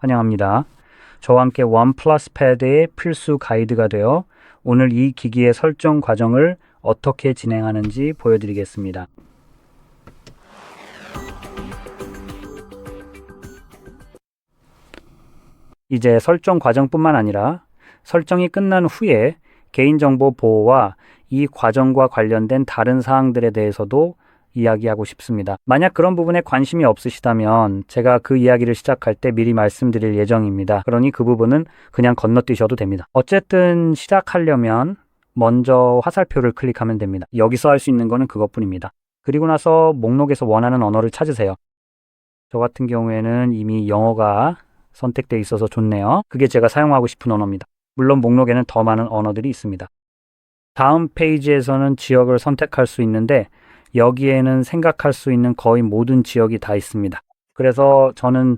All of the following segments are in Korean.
환영합니다. 저와 함께 원플러스 패드의 필수 가이드가 되어 오늘 이 기기의 설정 과정을 어떻게 진행하는지 보여드리겠습니다. 이제 설정 과정뿐만 아니라 설정이 끝난 후에 개인정보 보호와 이 과정과 관련된 다른 사항들에 대해서도 이야기하고 싶습니다. 만약 그런 부분에 관심이 없으시다면 제가 그 이야기를 시작할 때 미리 말씀드릴 예정입니다. 그러니 그 부분은 그냥 건너뛰셔도 됩니다. 어쨌든 시작하려면 먼저 화살표를 클릭하면 됩니다. 여기서 할 수 있는 거는 그것뿐입니다. 그리고 나서 목록에서 원하는 언어를 찾으세요. 저 같은 경우에는 이미 영어가 선택되어 있어서 좋네요. 그게 제가 사용하고 싶은 언어입니다. 물론 목록에는 더 많은 언어들이 있습니다. 다음 페이지에서는 지역을 선택할 수 있는데 여기에는 생각할 수 있는 거의 모든 지역이 다 있습니다. 그래서 저는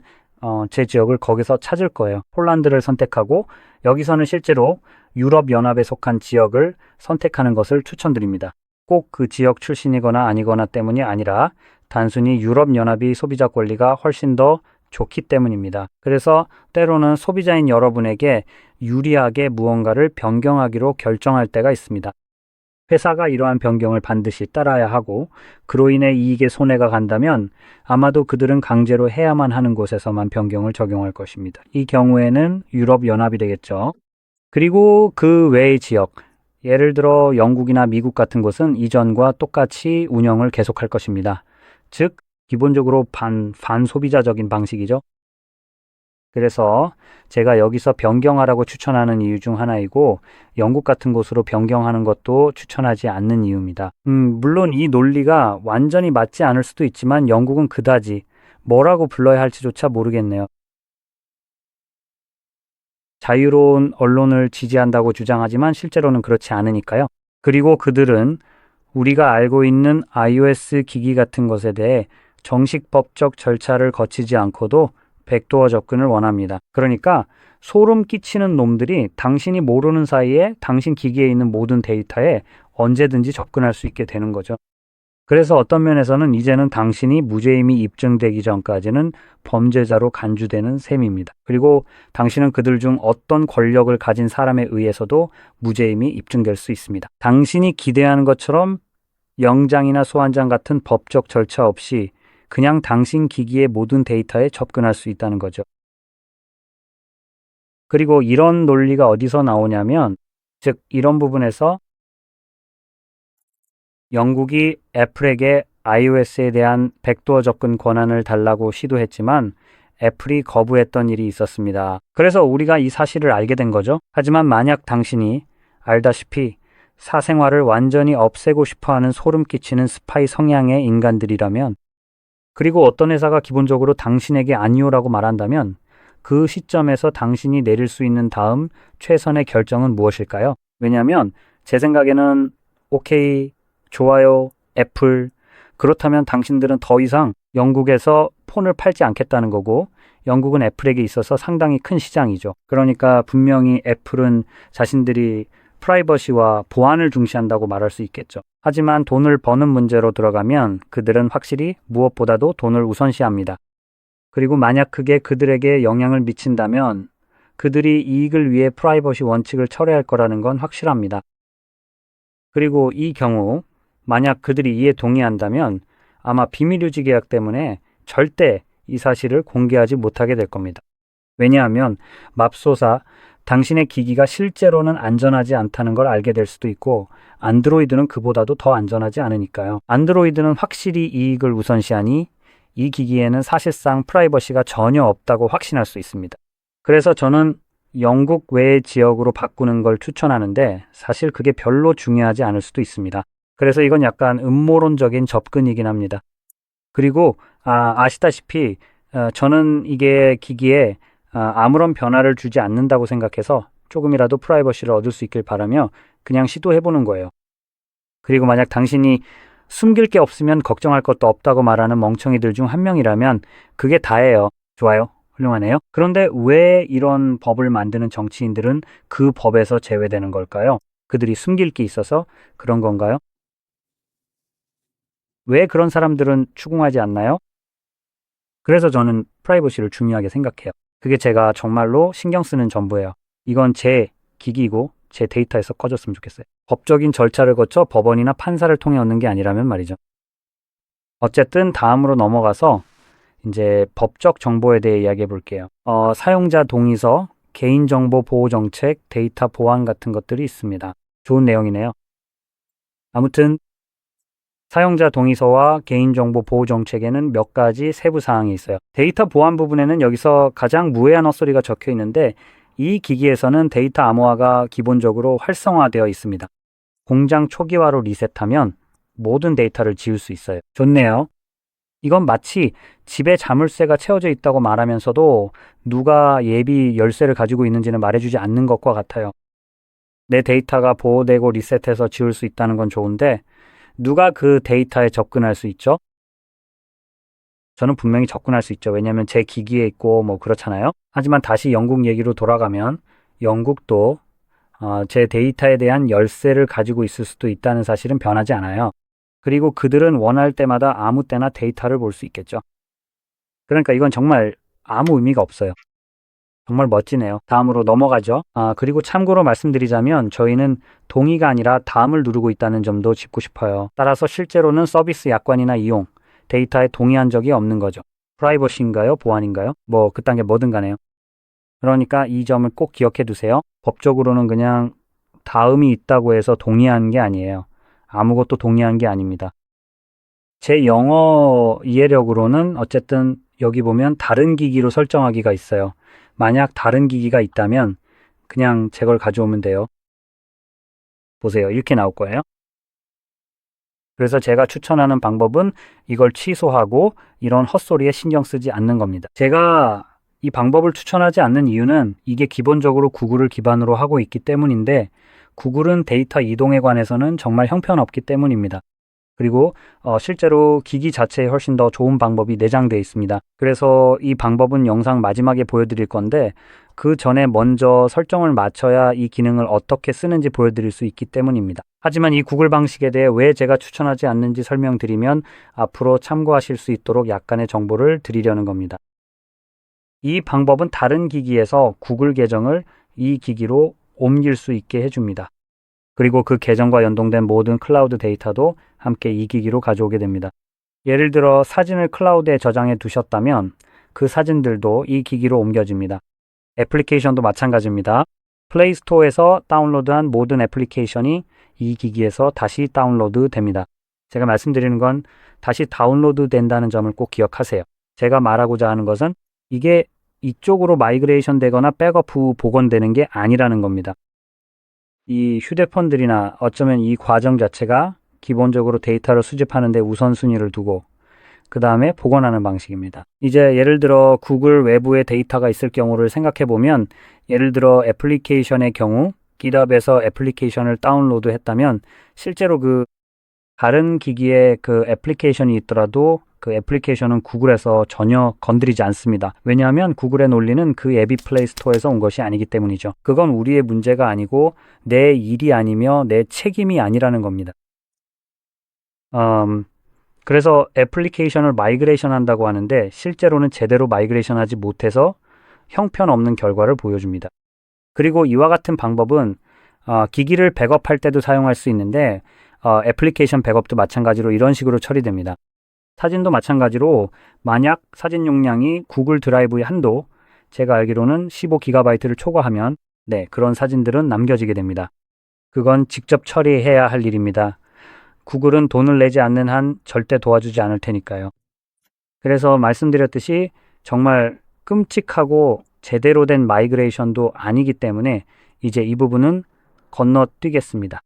제 지역을 거기서 찾을 거예요. 폴란드를 선택하고 여기서는 실제로 유럽연합에 속한 지역을 선택하는 것을 추천드립니다. 꼭 그 지역 출신이거나 아니거나 때문이 아니라 단순히 유럽연합이 소비자 권리가 훨씬 더 좋기 때문입니다. 그래서 때로는 소비자인 여러분에게 유리하게 무언가를 변경하기로 결정할 때가 있습니다. 회사가 이러한 변경을 반드시 따라야 하고 그로 인해 이익에 손해가 간다면 아마도 그들은 강제로 해야만 하는 곳에서만 변경을 적용할 것입니다. 이 경우에는 유럽연합이 되겠죠. 그리고 그 외의 지역, 예를 들어 영국이나 미국 같은 곳은 이전과 똑같이 운영을 계속할 것입니다. 즉 기본적으로 반소비자적인 방식이죠. 그래서 제가 여기서 변경하라고 추천하는 이유 중 하나이고 영국 같은 곳으로 변경하는 것도 추천하지 않는 이유입니다. 물론 이 논리가 완전히 맞지 않을 수도 있지만 영국은 그다지 뭐라고 불러야 할지조차 모르겠네요. 자유로운 언론을 지지한다고 주장하지만 실제로는 그렇지 않으니까요. 그리고 그들은 우리가 알고 있는 iOS 기기 같은 것에 대해 정식 법적 절차를 거치지 않고도 백도어 접근을 원합니다. 그러니까 소름 끼치는 놈들이 당신이 모르는 사이에 당신 기기에 있는 모든 데이터에 언제든지 접근할 수 있게 되는 거죠. 그래서 어떤 면에서는 이제는 당신이 무죄임이 입증되기 전까지는 범죄자로 간주되는 셈입니다. 그리고 당신은 그들 중 어떤 권력을 가진 사람에 의해서도 무죄임이 입증될 수 있습니다. 당신이 기대하는 것처럼 영장이나 소환장 같은 법적 절차 없이 그냥 당신 기기의 모든 데이터에 접근할 수 있다는 거죠. 그리고 이런 논리가 어디서 나오냐면, 즉 이런 부분에서 영국이 애플에게 iOS에 대한 백도어 접근 권한을 달라고 시도했지만 애플이 거부했던 일이 있었습니다. 그래서 우리가 이 사실을 알게 된 거죠. 하지만 만약 당신이 알다시피 사생활을 완전히 없애고 싶어하는 소름 끼치는 스파이 성향의 인간들이라면 그리고 어떤 회사가 기본적으로 당신에게 아니오라고 말한다면 그 시점에서 당신이 내릴 수 있는 다음 최선의 결정은 무엇일까요? 왜냐하면 제 생각에는 오케이, 좋아요, 애플 그렇다면 당신들은 더 이상 영국에서 폰을 팔지 않겠다는 거고 영국은 애플에게 있어서 상당히 큰 시장이죠. 그러니까 분명히 애플은 자신들이 프라이버시와 보안을 중시한다고 말할 수 있겠죠. 하지만 돈을 버는 문제로 들어가면 그들은 확실히 무엇보다도 돈을 우선시합니다. 그리고 만약 그게 그들에게 영향을 미친다면 그들이 이익을 위해 프라이버시 원칙을 철회할 거라는 건 확실합니다. 그리고 이 경우 만약 그들이 이에 동의한다면 아마 비밀유지 계약 때문에 절대 이 사실을 공개하지 못하게 될 겁니다. 왜냐하면 맙소사 당신의 기기가 실제로는 안전하지 않다는 걸 알게 될 수도 있고 안드로이드는 그보다도 더 안전하지 않으니까요. 안드로이드는 확실히 이익을 우선시하니 이 기기에는 사실상 프라이버시가 전혀 없다고 확신할 수 있습니다. 그래서 저는 영국 외의 지역으로 바꾸는 걸 추천하는데 사실 그게 별로 중요하지 않을 수도 있습니다. 그래서 이건 약간 음모론적인 접근이긴 합니다. 그리고 아시다시피 저는 이게 기기에 아무런 변화를 주지 않는다고 생각해서 조금이라도 프라이버시를 얻을 수 있길 바라며 그냥 시도해보는 거예요. 그리고 만약 당신이 숨길 게 없으면 걱정할 것도 없다고 말하는 멍청이들 중 한 명이라면 그게 다예요. 좋아요. 훌륭하네요. 그런데 왜 이런 법을 만드는 정치인들은 그 법에서 제외되는 걸까요? 그들이 숨길 게 있어서 그런 건가요? 왜 그런 사람들은 추궁하지 않나요? 그래서 저는 프라이버시를 중요하게 생각해요. 그게 제가 정말로 신경 쓰는 전부예요. 이건 제 기기이고 제 데이터에서 꺼졌으면 좋겠어요. 법적인 절차를 거쳐 법원이나 판사를 통해 얻는 게 아니라면 말이죠. 어쨌든 다음으로 넘어가서 이제 법적 정보에 대해 이야기해 볼게요. 사용자 동의서, 개인정보 보호 정책, 데이터 보안 같은 것들이 있습니다. 좋은 내용이네요. 아무튼 사용자 동의서와 개인정보 보호 정책에는 몇 가지 세부 사항이 있어요. 데이터 보안 부분에는 여기서 가장 무해한 헛소리가 적혀 있는데 이 기기에서는 데이터 암호화가 기본적으로 활성화되어 있습니다. 공장 초기화로 리셋하면 모든 데이터를 지울 수 있어요. 좋네요. 이건 마치 집에 자물쇠가 채워져 있다고 말하면서도 누가 예비 열쇠를 가지고 있는지는 말해주지 않는 것과 같아요. 내 데이터가 보호되고 리셋해서 지울 수 있다는 건 좋은데 누가 그 데이터에 접근할 수 있죠? 저는 분명히 접근할 수 있죠. 왜냐하면 제 기기에 있고 뭐 그렇잖아요. 하지만 다시 영국 얘기로 돌아가면 영국도 제 데이터에 대한 열쇠를 가지고 있을 수도 있다는 사실은 변하지 않아요. 그리고 그들은 원할 때마다 아무 때나 데이터를 볼 수 있겠죠. 그러니까 이건 정말 아무 의미가 없어요. 정말 멋지네요. 다음으로 넘어가죠. 그리고 참고로 말씀드리자면 저희는 동의가 아니라 다음을 누르고 있다는 점도 짚고 싶어요. 따라서 실제로는 서비스 약관이나 이용, 데이터에 동의한 적이 없는 거죠. 프라이버시인가요? 보안인가요? 뭐 그딴 게 뭐든 간에요. 그러니까 이 점을 꼭 기억해 두세요. 법적으로는 그냥 다음이 있다고 해서 동의한 게 아니에요. 아무것도 동의한 게 아닙니다. 제 영어 이해력으로는 어쨌든 여기 보면 다른 기기로 설정하기가 있어요. 만약 다른 기기가 있다면 그냥 제 걸 가져오면 돼요. 보세요. 이렇게 나올 거예요. 그래서 제가 추천하는 방법은 이걸 취소하고 이런 헛소리에 신경 쓰지 않는 겁니다. 제가 이 방법을 추천하지 않는 이유는 이게 기본적으로 구글을 기반으로 하고 있기 때문인데 구글은 데이터 이동에 관해서는 정말 형편없기 때문입니다. 그리고 실제로 기기 자체에 훨씬 더 좋은 방법이 내장되어 있습니다. 그래서 이 방법은 영상 마지막에 보여드릴 건데 그 전에 먼저 설정을 맞춰야 이 기능을 어떻게 쓰는지 보여드릴 수 있기 때문입니다. 하지만 이 구글 방식에 대해 왜 제가 추천하지 않는지 설명드리면 앞으로 참고하실 수 있도록 약간의 정보를 드리려는 겁니다. 이 방법은 다른 기기에서 구글 계정을 이 기기로 옮길 수 있게 해줍니다. 그리고 그 계정과 연동된 모든 클라우드 데이터도 함께 이 기기로 가져오게 됩니다. 예를 들어 사진을 클라우드에 저장해 두셨다면 그 사진들도 이 기기로 옮겨집니다. 애플리케이션도 마찬가지입니다. 플레이스토어에서 다운로드한 모든 애플리케이션이 이 기기에서 다시 다운로드 됩니다. 제가 말씀드리는 건 다시 다운로드 된다는 점을 꼭 기억하세요. 제가 말하고자 하는 것은 이게 이쪽으로 마이그레이션 되거나 백업 후 복원되는 게 아니라는 겁니다. 이 휴대폰들이나 어쩌면 이 과정 자체가 기본적으로 데이터를 수집하는 데 우선순위를 두고 그 다음에 복원하는 방식입니다. 이제 예를 들어 구글 외부에 데이터가 있을 경우를 생각해 보면 예를 들어 애플리케이션의 경우 GitHub에서 애플리케이션을 다운로드 했다면 실제로 그 다른 기기에 그 애플리케이션이 있더라도 그 애플리케이션은 구글에서 전혀 건드리지 않습니다. 왜냐하면 구글의 논리는 그 앱이 플레이스토어에서 온 것이 아니기 때문이죠. 그건 우리의 문제가 아니고 내 일이 아니며 내 책임이 아니라는 겁니다. 그래서 애플리케이션을 마이그레이션 한다고 하는데 실제로는 제대로 마이그레이션 하지 못해서 형편없는 결과를 보여줍니다. 그리고 이와 같은 방법은 기기를 백업할 때도 사용할 수 있는데 애플리케이션 백업도 마찬가지로 이런 식으로 처리됩니다. 사진도 마찬가지로 만약 사진 용량이 구글 드라이브의 한도, 제가 알기로는 15GB를 초과하면 그런 사진들은 남겨지게 됩니다. 그건 직접 처리해야 할 일입니다. 구글은 돈을 내지 않는 한 절대 도와주지 않을 테니까요. 그래서 말씀드렸듯이 정말 끔찍하고 제대로 된 마이그레이션도 아니기 때문에 이제 이 부분은 건너뛰겠습니다.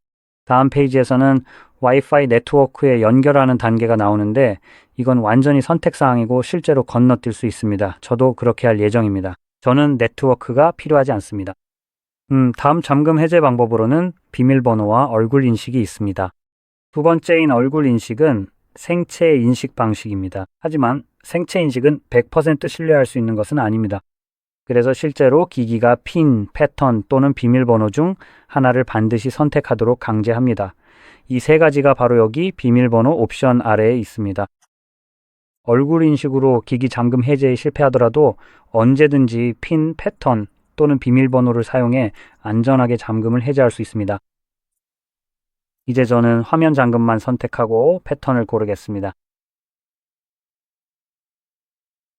다음 페이지에서는 와이파이 네트워크에 연결하는 단계가 나오는데 이건 완전히 선택사항이고 실제로 건너뛸 수 있습니다. 저도 그렇게 할 예정입니다. 저는 네트워크가 필요하지 않습니다. 다음 잠금 해제 방법으로는 비밀번호와 얼굴 인식이 있습니다. 두 번째인 얼굴 인식은 생체 인식 방식입니다. 하지만 생체 인식은 100% 신뢰할 수 있는 것은 아닙니다. 그래서 실제로 기기가 핀, 패턴 또는 비밀번호 중 하나를 반드시 선택하도록 강제합니다. 이 세 가지가 바로 여기 비밀번호 옵션 아래에 있습니다. 얼굴 인식으로 기기 잠금 해제에 실패하더라도 언제든지 핀 패턴 또는 비밀번호를 사용해 안전하게 잠금을 해제할 수 있습니다. 이제 저는 화면 잠금만 선택하고 패턴을 고르겠습니다.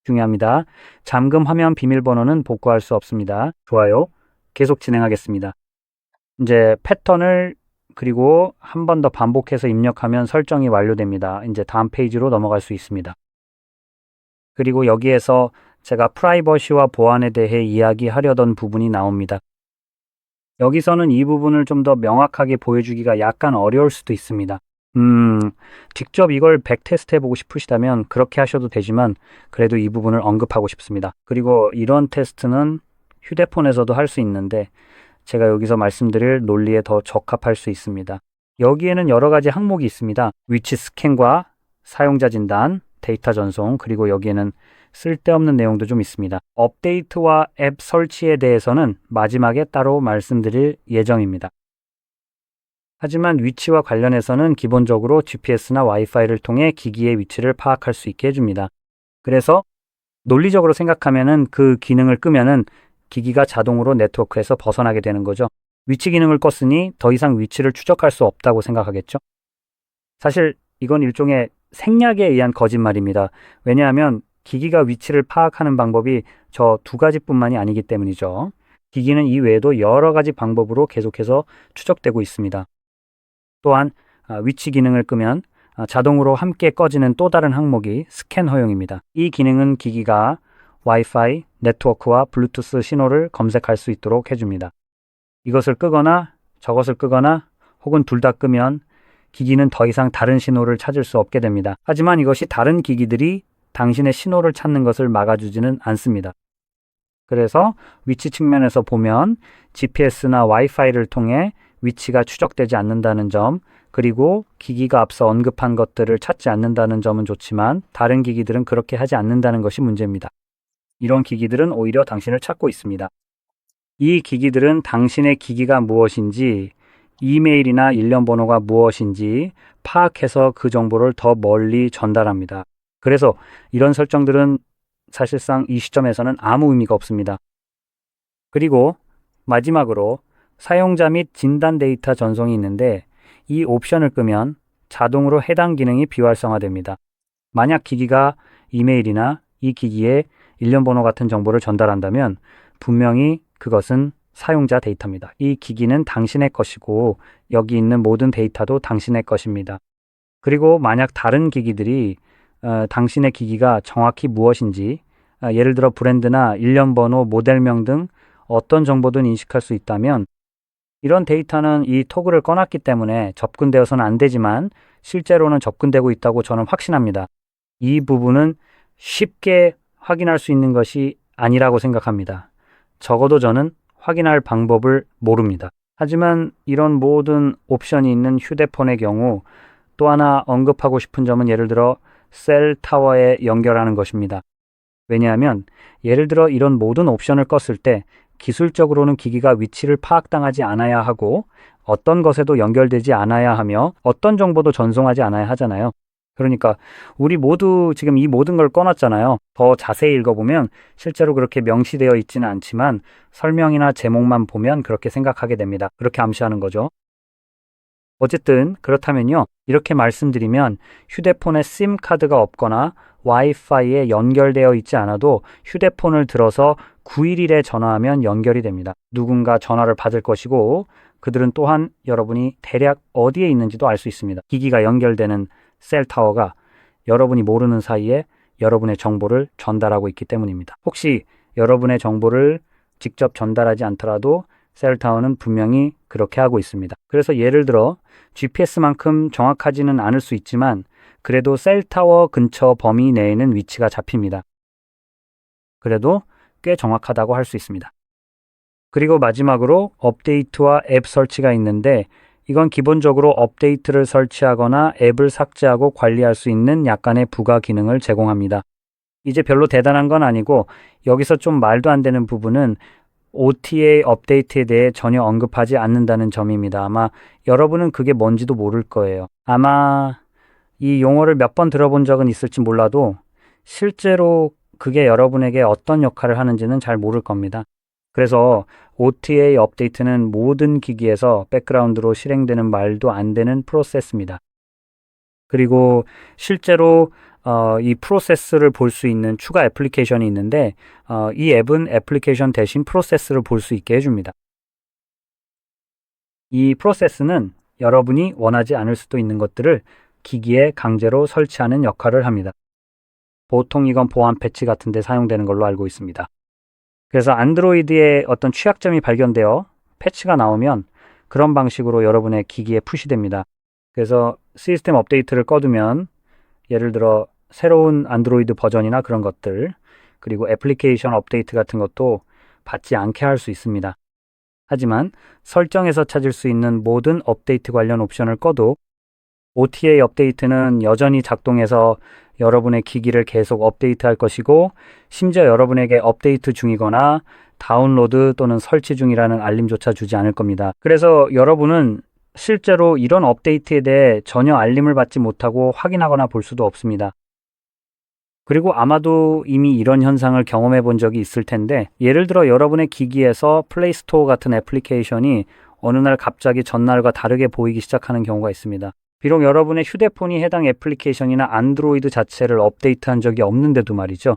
중요합니다. 잠금 화면 비밀번호는 복구할 수 없습니다. 좋아요. 계속 진행하겠습니다. 이제 패턴을 그리고 한 번 더 반복해서 입력하면 설정이 완료됩니다. 이제 다음 페이지로 넘어갈 수 있습니다. 그리고 여기에서 제가 프라이버시와 보안에 대해 이야기하려던 부분이 나옵니다. 여기서는 이 부분을 좀 더 명확하게 보여주기가 약간 어려울 수도 있습니다. 직접 이걸 백테스트 해보고 싶으시다면 그렇게 하셔도 되지만 그래도 이 부분을 언급하고 싶습니다. 그리고 이런 테스트는 휴대폰에서도 할 수 있는데 제가 여기서 말씀드릴 논리에 더 적합할 수 있습니다. 여기에는 여러 가지 항목이 있습니다. 위치 스캔과 사용자 진단, 데이터 전송, 그리고 여기에는 쓸데없는 내용도 좀 있습니다. 업데이트와 앱 설치에 대해서는 마지막에 따로 말씀드릴 예정입니다. 하지만 위치와 관련해서는 기본적으로 GPS나 와이파이를 통해 기기의 위치를 파악할 수 있게 해줍니다. 그래서 논리적으로 생각하면은 그 기능을 끄면은 기기가 자동으로 네트워크에서 벗어나게 되는 거죠. 위치 기능을 껐으니 더 이상 위치를 추적할 수 없다고 생각하겠죠. 사실 이건 일종의 생략에 의한 거짓말입니다. 왜냐하면 기기가 위치를 파악하는 방법이 저 두 가지뿐만이 아니기 때문이죠. 기기는 이 외에도 여러 가지 방법으로 계속해서 추적되고 있습니다. 또한 위치 기능을 끄면 자동으로 함께 꺼지는 또 다른 항목이 스캔 허용입니다. 이 기능은 기기가 와이파이, 네트워크와 블루투스 신호를 검색할 수 있도록 해줍니다. 이것을 끄거나 저것을 끄거나 혹은 둘 다 끄면 기기는 더 이상 다른 신호를 찾을 수 없게 됩니다. 하지만 이것이 다른 기기들이 당신의 신호를 찾는 것을 막아주지는 않습니다. 그래서 위치 측면에서 보면 GPS나 와이파이를 통해 위치가 추적되지 않는다는 점, 그리고 기기가 앞서 언급한 것들을 찾지 않는다는 점은 좋지만 다른 기기들은 그렇게 하지 않는다는 것이 문제입니다. 이런 기기들은 오히려 당신을 찾고 있습니다. 이 기기들은 당신의 기기가 무엇인지, 이메일이나 일련 번호가 무엇인지 파악해서 그 정보를 더 멀리 전달합니다. 그래서 이런 설정들은 사실상 이 시점에서는 아무 의미가 없습니다. 그리고 마지막으로 사용자 및 진단 데이터 전송이 있는데 이 옵션을 끄면 자동으로 해당 기능이 비활성화됩니다. 만약 기기가 이메일이나 이 기기에 일련 번호 같은 정보를 전달한다면 분명히 그것은 사용자 데이터입니다. 이 기기는 당신의 것이고 여기 있는 모든 데이터도 당신의 것입니다. 그리고 만약 다른 기기들이 당신의 기기가 정확히 무엇인지 예를 들어 브랜드나 일련 번호, 모델명 등 어떤 정보든 인식할 수 있다면 이런 데이터는 이 토글을 꺼놨기 때문에 접근되어서는 안 되지만 실제로는 접근되고 있다고 저는 확신합니다. 이 부분은 쉽게 확인할 수 있는 것이 아니라고 생각합니다. 적어도 저는 확인할 방법을 모릅니다. 하지만 이런 모든 옵션이 있는 휴대폰의 경우 또 하나 언급하고 싶은 점은 예를 들어 셀타워에 연결하는 것입니다. 왜냐하면 예를 들어 이런 모든 옵션을 껐을 때 기술적으로는 기기가 위치를 파악당하지 않아야 하고 어떤 것에도 연결되지 않아야 하며 어떤 정보도 전송하지 않아야 하잖아요. 그러니까 우리 모두 지금 이 모든 걸 꺼놨잖아요. 더 자세히 읽어보면 실제로 그렇게 명시되어 있지는 않지만 설명이나 제목만 보면 그렇게 생각하게 됩니다. 그렇게 암시하는 거죠. 어쨌든 그렇다면요. 이렇게 말씀드리면 휴대폰에 심카드가 없거나 와이파이에 연결되어 있지 않아도 휴대폰을 들어서 911에 전화하면 연결이 됩니다. 누군가 전화를 받을 것이고 그들은 또한 여러분이 대략 어디에 있는지도 알 수 있습니다. 기기가 연결되는 셀타워가 여러분이 모르는 사이에 여러분의 정보를 전달하고 있기 때문입니다. 혹시 여러분의 정보를 직접 전달하지 않더라도 셀타워는 분명히 그렇게 하고 있습니다. 그래서 예를 들어 GPS만큼 정확하지는 않을 수 있지만 그래도 셀타워 근처 범위 내에는 위치가 잡힙니다. 그래도 꽤 정확하다고 할 수 있습니다. 그리고 마지막으로 업데이트와 앱 설치가 있는데 이건 기본적으로 업데이트를 설치하거나 앱을 삭제하고 관리할 수 있는 약간의 부가 기능을 제공합니다. 이제 별로 대단한 건 아니고 여기서 좀 말도 안 되는 부분은 OTA 업데이트에 대해 전혀 언급하지 않는다는 점입니다. 아마 여러분은 그게 뭔지도 모를 거예요. 아마 이 용어를 몇 번 들어본 적은 있을지 몰라도 실제로 그게 여러분에게 어떤 역할을 하는지는 잘 모를 겁니다. 그래서 OTA 업데이트는 모든 기기에서 백그라운드로 실행되는 말도 안 되는 프로세스입니다. 그리고 실제로 이 프로세스를 볼 수 있는 추가 애플리케이션이 있는데 이 앱은 애플리케이션 대신 프로세스를 볼 수 있게 해줍니다. 이 프로세스는 여러분이 원하지 않을 수도 있는 것들을 기기에 강제로 설치하는 역할을 합니다. 보통 이건 보안 패치 같은 데 사용되는 걸로 알고 있습니다. 그래서 안드로이드의 어떤 취약점이 발견되어 패치가 나오면 그런 방식으로 여러분의 기기에 푸시됩니다. 그래서 시스템 업데이트를 꺼두면 예를 들어 새로운 안드로이드 버전이나 그런 것들 그리고 애플리케이션 업데이트 같은 것도 받지 않게 할 수 있습니다. 하지만 설정에서 찾을 수 있는 모든 업데이트 관련 옵션을 꺼도 OTA 업데이트는 여전히 작동해서 여러분의 기기를 계속 업데이트할 것이고 심지어 여러분에게 업데이트 중이거나 다운로드 또는 설치 중이라는 알림조차 주지 않을 겁니다. 그래서 여러분은 실제로 이런 업데이트에 대해 전혀 알림을 받지 못하고 확인하거나 볼 수도 없습니다. 그리고 아마도 이미 이런 현상을 경험해 본 적이 있을 텐데 예를 들어 여러분의 기기에서 플레이스토어 같은 애플리케이션이 어느 날 갑자기 전날과 다르게 보이기 시작하는 경우가 있습니다. 비록 여러분의 휴대폰이 해당 애플리케이션이나 안드로이드 자체를 업데이트한 적이 없는데도 말이죠.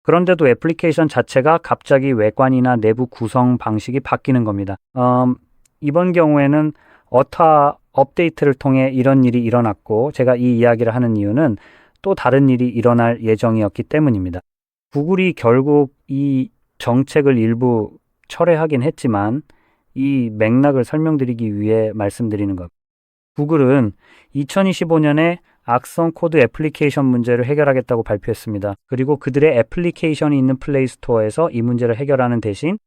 그런데도 애플리케이션 자체가 갑자기 외관이나 내부 구성 방식이 바뀌는 겁니다. 이번 경우에는 어타 업데이트를 통해 이런 일이 일어났고 제가 이 이야기를 하는 이유는 또 다른 일이 일어날 예정이었기 때문입니다. 구글이 결국 이 정책을 일부 철회하긴 했지만 이 맥락을 설명드리기 위해 말씀드리는 것. 구글은 2025년에 악성 코드 애플리케이션 문제를 해결하겠다고 발표했습니다. 그리고 그들의 애플리케이션이 있는 플레이스토어에서 이 문제를 해결하는 대신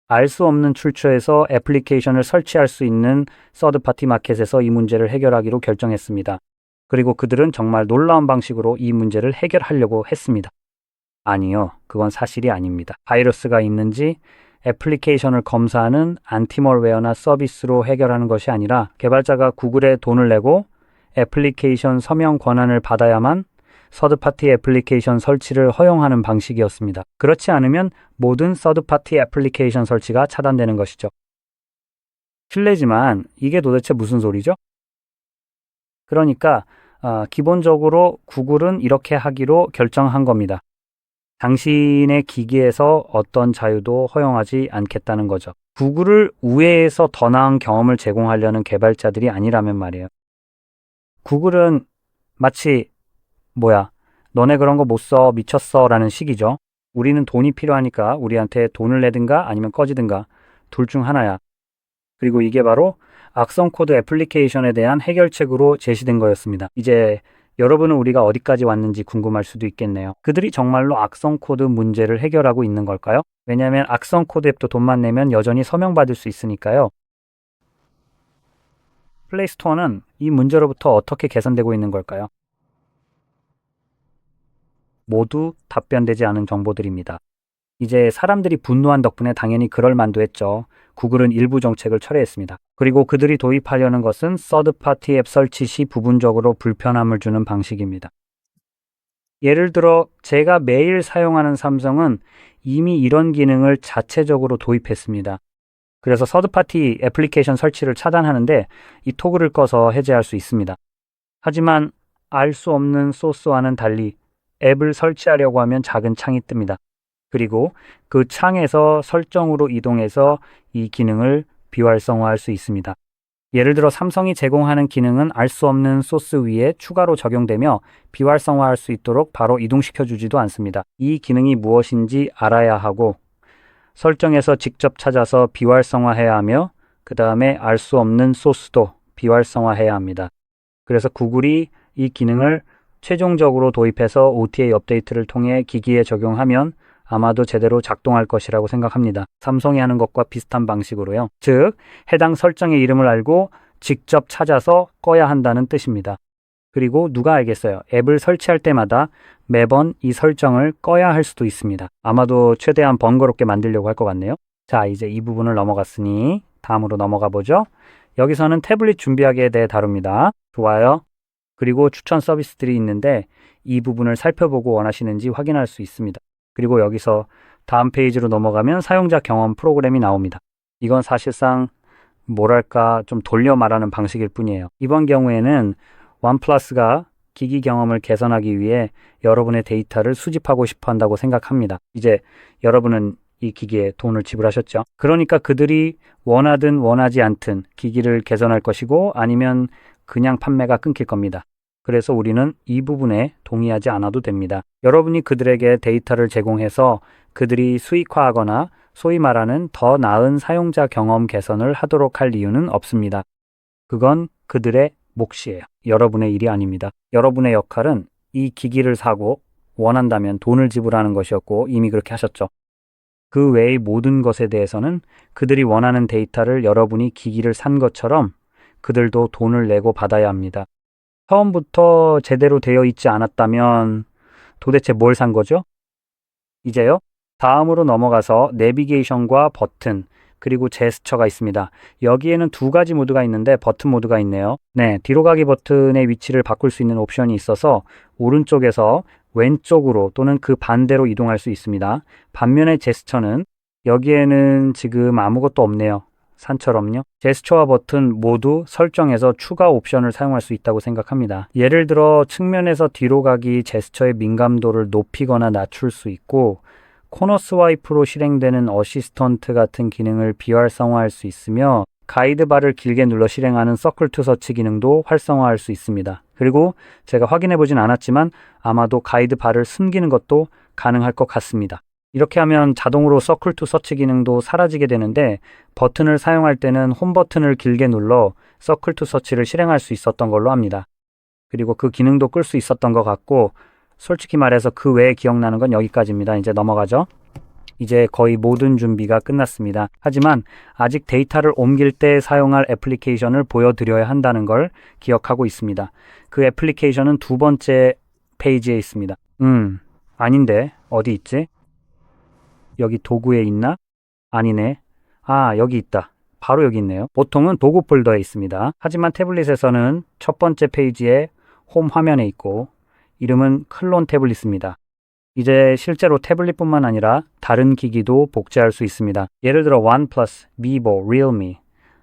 알 수 없는 출처에서 애플리케이션을 설치할 수 있는 서드파티 마켓에서 이 문제를 해결하기로 결정했습니다. 그리고 그들은 정말 놀라운 방식으로 이 문제를 해결하려고 했습니다. 아니요, 그건 사실이 아닙니다. 바이러스가 있는지 애플리케이션을 검사하는 안티멀웨어나 서비스로 해결하는 것이 아니라 개발자가 구글에 돈을 내고 애플리케이션 서명 권한을 받아야만 서드파티 애플리케이션 설치를 허용하는 방식이었습니다. 그렇지 않으면 모든 서드파티 애플리케이션 설치가 차단되는 것이죠. 실례지만 이게 도대체 무슨 소리죠? 그러니까 기본적으로 구글은 이렇게 하기로 결정한 겁니다. 당신의 기기에서 어떤 자유도 허용하지 않겠다는 거죠. 구글을 우회해서 더 나은 경험을 제공하려는 개발자들이 아니라면 말이에요. 구글은 마치 너네 그런 거 못 써, 미쳤어 라는 식이죠. 우리는 돈이 필요하니까 우리한테 돈을 내든가 아니면 꺼지든가 둘 중 하나야. 그리고 이게 바로 악성 코드 애플리케이션에 대한 해결책으로 제시된 거였습니다. 이제 여러분은 우리가 어디까지 왔는지 궁금할 수도 있겠네요. 그들이 정말로 악성 코드 문제를 해결하고 있는 걸까요? 왜냐하면 악성 코드 앱도 돈만 내면 여전히 서명받을 수 있으니까요. 플레이스토어는 이 문제로부터 어떻게 개선되고 있는 걸까요? 모두 답변되지 않은 정보들입니다. 이제 사람들이 분노한 덕분에 당연히 그럴 만도 했죠. 구글은 일부 정책을 철회했습니다. 그리고 그들이 도입하려는 것은 서드파티 앱 설치 시 부분적으로 불편함을 주는 방식입니다. 예를 들어 제가 매일 사용하는 삼성은 이미 이런 기능을 자체적으로 도입했습니다. 그래서 서드파티 애플리케이션 설치를 차단하는데 이 토글을 꺼서 해제할 수 있습니다. 하지만 알 수 없는 소스와는 달리 앱을 설치하려고 하면 작은 창이 뜹니다. 그리고 그 창에서 설정으로 이동해서 이 기능을 비활성화할 수 있습니다. 예를 들어 삼성이 제공하는 기능은 알 수 없는 소스 위에 추가로 적용되며 비활성화할 수 있도록 바로 이동시켜 주지도 않습니다. 이 기능이 무엇인지 알아야 하고 설정에서 직접 찾아서 비활성화해야 하며 그 다음에 알 수 없는 소스도 비활성화해야 합니다. 그래서 구글이 이 기능을 최종적으로 도입해서 OTA 업데이트를 통해 기기에 적용하면 아마도 제대로 작동할 것이라고 생각합니다. 삼성이 하는 것과 비슷한 방식으로요. 즉, 해당 설정의 이름을 알고 직접 찾아서 꺼야 한다는 뜻입니다. 그리고 누가 알겠어요. 앱을 설치할 때마다 매번 이 설정을 꺼야 할 수도 있습니다. 아마도 최대한 번거롭게 만들려고 할 것 같네요. 자, 이제 이 부분을 넘어갔으니 다음으로 넘어가 보죠. 여기서는 태블릿 준비하기에 대해 다룹니다. 좋아요. 그리고 추천 서비스들이 있는데 이 부분을 살펴보고 원하시는지 확인할 수 있습니다. 그리고 여기서 다음 페이지로 넘어가면 사용자 경험 프로그램이 나옵니다. 이건 사실상 뭐랄까 좀 돌려 말하는 방식일 뿐이에요. 이번 경우에는 원플러스가 기기 경험을 개선하기 위해 여러분의 데이터를 수집하고 싶어 한다고 생각합니다. 이제 여러분은 이 기기에 돈을 지불하셨죠. 그러니까 그들이 원하든 원하지 않든 기기를 개선할 것이고 아니면 그냥 판매가 끊길 겁니다. 그래서 우리는 이 부분에 동의하지 않아도 됩니다. 여러분이 그들에게 데이터를 제공해서 그들이 수익화하거나 소위 말하는 더 나은 사용자 경험 개선을 하도록 할 이유는 없습니다. 그건 그들의 몫이에요. 여러분의 일이 아닙니다. 여러분의 역할은 이 기기를 사고 원한다면 돈을 지불하는 것이었고 이미 그렇게 하셨죠. 그 외의 모든 것에 대해서는 그들이 원하는 데이터를 여러분이 기기를 산 것처럼 그들도 돈을 내고 받아야 합니다. 처음부터 제대로 되어 있지 않았다면 도대체 뭘 산 거죠? 이제요. 다음으로 넘어가서 내비게이션과 버튼, 그리고 제스처가 있습니다. 여기에는 두 가지 모드가 있는데 버튼 모드가 있네요. 네, 뒤로 가기 버튼의 위치를 바꿀 수 있는 옵션이 있어서 오른쪽에서 왼쪽으로 또는 그 반대로 이동할 수 있습니다. 반면에 제스처는 여기에는 지금 아무것도 없네요. 산처럼요. 제스처와 버튼 모두 설정해서 추가 옵션을 사용할 수 있다고 생각합니다. 예를 들어 측면에서 뒤로 가기 제스처의 민감도를 높이거나 낮출 수 있고 코너 스와이프로 실행되는 어시스턴트 같은 기능을 비활성화할 수 있으며 가이드바를 길게 눌러 실행하는 서클 투 서치 기능도 활성화할 수 있습니다. 그리고 제가 확인해 보진 않았지만 아마도 가이드바를 숨기는 것도 가능할 것 같습니다. 이렇게 하면 자동으로 서클 투 서치 기능도 사라지게 되는데 버튼을 사용할 때는 홈 버튼을 길게 눌러 서클 투 서치를 실행할 수 있었던 걸로 압니다. 그리고 그 기능도 끌 수 있었던 것 같고 솔직히 말해서 그 외에 기억나는 건 여기까지입니다. 이제 넘어가죠. 이제 거의 모든 준비가 끝났습니다. 하지만 아직 데이터를 옮길 때 사용할 애플리케이션을 보여드려야 한다는 걸 기억하고 있습니다. 그 애플리케이션은 두 번째 페이지에 있습니다. 아닌데 어디 있지? 여기 도구에 있나? 아니네. 아, 여기 있다. 바로 여기 있네요. 보통은 도구 폴더에 있습니다. 하지만 태블릿에서는 첫 번째 페이지에 홈 화면에 있고 이름은 클론 태블릿입니다. 이제 실제로 태블릿뿐만 아니라 다른 기기도 복제할 수 있습니다. 예를 들어 OnePlus, Vivo, Realme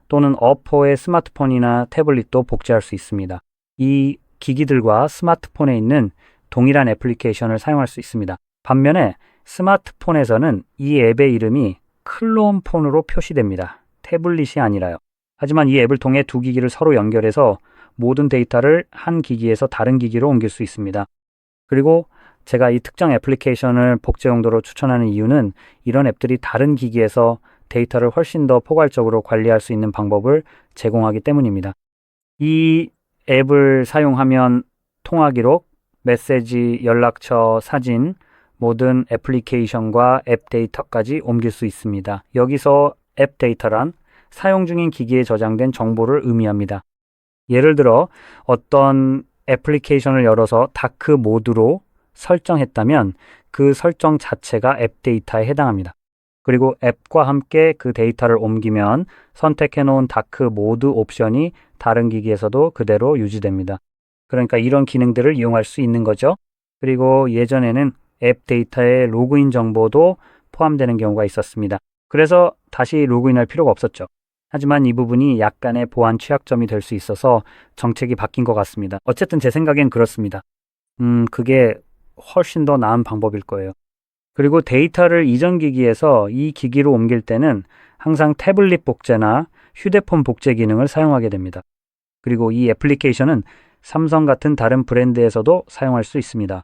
또는 어포의 스마트폰이나 태블릿도 복제할 수 있습니다. 이 기기들과 스마트폰에 있는 동일한 애플리케이션을 사용할 수 있습니다. 반면에 스마트폰에서는 이 앱의 이름이 클론 폰으로 표시됩니다. 태블릿이 아니라요. 하지만 이 앱을 통해 두 기기를 서로 연결해서 모든 데이터를 한 기기에서 다른 기기로 옮길 수 있습니다. 그리고 제가 이 특정 애플리케이션을 복제 용도로 추천하는 이유는 이런 앱들이 다른 기기에서 데이터를 훨씬 더 포괄적으로 관리할 수 있는 방법을 제공하기 때문입니다. 이 앱을 사용하면 통화 기록, 메시지, 연락처, 사진, 모든 애플리케이션과 앱 데이터까지 옮길 수 있습니다. 여기서 앱 데이터란 사용 중인 기기에 저장된 정보를 의미합니다. 예를 들어 어떤 애플리케이션을 열어서 다크 모드로 설정했다면 그 설정 자체가 앱 데이터에 해당합니다. 그리고 앱과 함께 그 데이터를 옮기면 선택해 놓은 다크 모드 옵션이 다른 기기에서도 그대로 유지됩니다. 그러니까 이런 기능들을 이용할 수 있는 거죠. 그리고 예전에는 앱 데이터에 로그인 정보도 포함되는 경우가 있었습니다. 그래서 다시 로그인할 필요가 없었죠. 하지만 이 부분이 약간의 보안 취약점이 될 수 있어서 정책이 바뀐 것 같습니다. 어쨌든 제 생각엔 그렇습니다. 그게 훨씬 더 나은 방법일 거예요. 그리고 데이터를 이전 기기에서 이 기기로 옮길 때는 항상 태블릿 복제나 휴대폰 복제 기능을 사용하게 됩니다. 그리고 이 애플리케이션은 삼성 같은 다른 브랜드에서도 사용할 수 있습니다.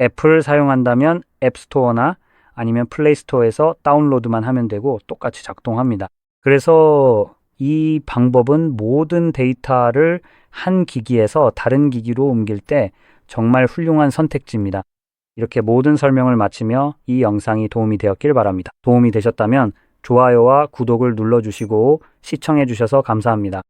애플을 사용한다면 앱스토어나 아니면 플레이스토어에서 다운로드만 하면 되고 똑같이 작동합니다. 그래서 이 방법은 모든 데이터를 한 기기에서 다른 기기로 옮길 때 정말 훌륭한 선택지입니다. 이렇게 모든 설명을 마치며 이 영상이 도움이 되었길 바랍니다. 도움이 되셨다면 좋아요와 구독을 눌러주시고 시청해 주셔서 감사합니다.